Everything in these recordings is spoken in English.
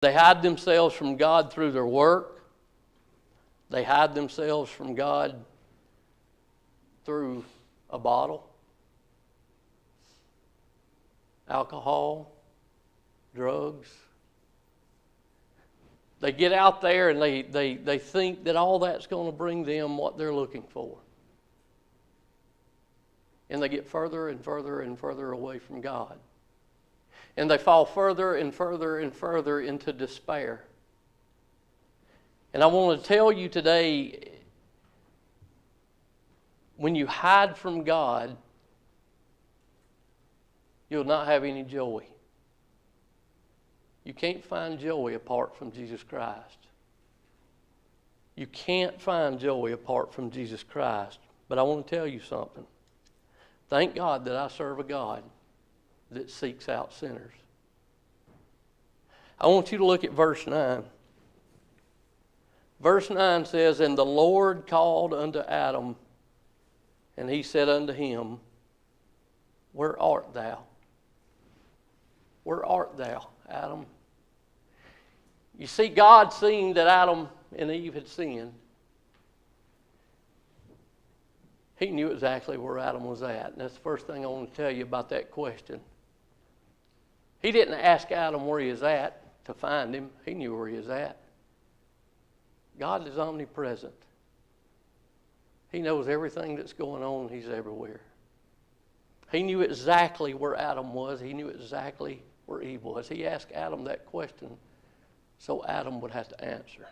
They hide themselves from God through their work. They hide themselves from God through a bottle, alcohol, drugs. They get out there and they think that all that's going to bring them what they're looking for. And they get further and further and further away from God. And they fall further and further and further into despair. And I want to tell you today, when you hide from God, you'll not have any joy. You can't find joy apart from Jesus Christ. You can't find joy apart from Jesus Christ. But I want to tell you something. Thank God that I serve a God that seeks out sinners. I want you to look at verse 9. Verse 9 says, "And the Lord called unto Adam, and he said unto him, Where art thou? Where art thou, Adam?" You see, God, seeing that Adam and Eve had sinned, He knew exactly where Adam was at. And that's the first thing I want to tell you about that question. He didn't ask Adam where he was at to find him. He knew where he was at. God is omnipresent. He knows everything that's going on. He's everywhere. He knew exactly where Adam was. He knew exactly where Eve was. He asked Adam that question so Adam would have to answer.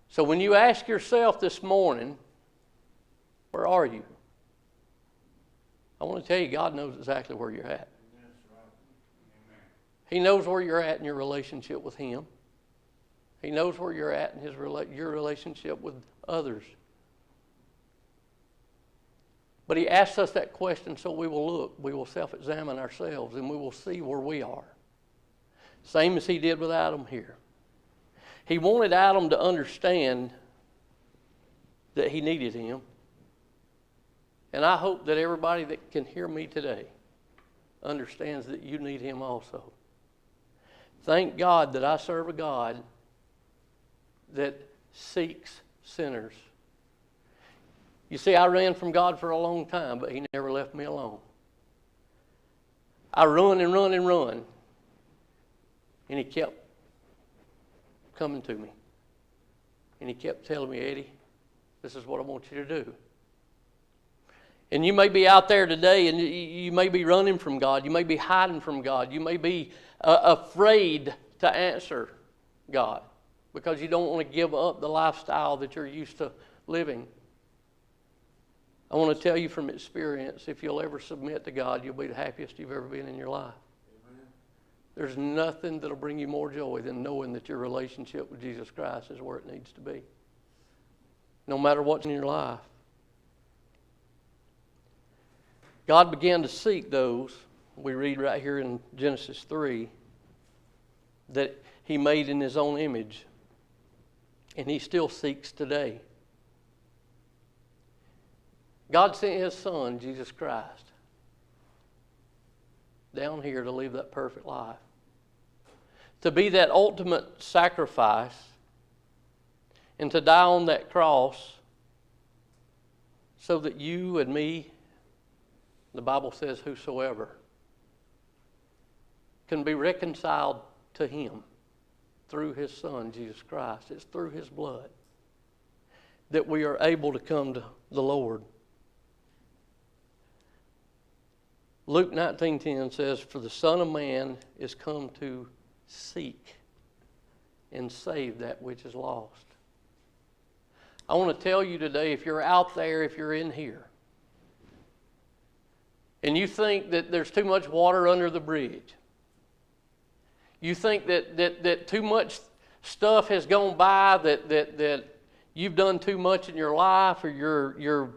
So when you ask yourself this morning, where are you? I want to tell you, God knows exactly where you're at. He knows where you're at in your relationship with Him. He knows where you're at in your relationship with others. But He asks us that question so we will look, we will self-examine ourselves, and we will see where we are. Same as He did with Adam here. He wanted Adam to understand that he needed him. And I hope that everybody that can hear me today understands that you need him also. Thank God that I serve a God that seeks sinners. You see, I ran from God for a long time, but He never left me alone. I run and run and run, and He kept coming to me. And He kept telling me, "Eddie, this is what I want you to do." And you may be out there today and you may be running from God. You may be hiding from God. You may be afraid to answer God because you don't want to give up the lifestyle that you're used to living. I want to tell you from experience, if you'll ever submit to God, you'll be the happiest you've ever been in your life. There's nothing that'll bring you more joy than knowing that your relationship with Jesus Christ is where it needs to be. No matter what's in your life. God began to seek those, we read right here in Genesis 3, that He made in His own image. And He still seeks today. God sent His Son, Jesus Christ, down here to live that perfect life. To be that ultimate sacrifice and to die on that cross so that you and me, the Bible says whosoever, can be reconciled to Him through His Son, Jesus Christ. It's through His blood that we are able to come to the Lord. Luke 19:10 says, "For the Son of Man is come to seek and save that which is lost." I want to tell you today, if you're out there, if you're in here, and you think that there's too much water under the bridge, you think that too much stuff has gone by, that you've done too much in your life, or you're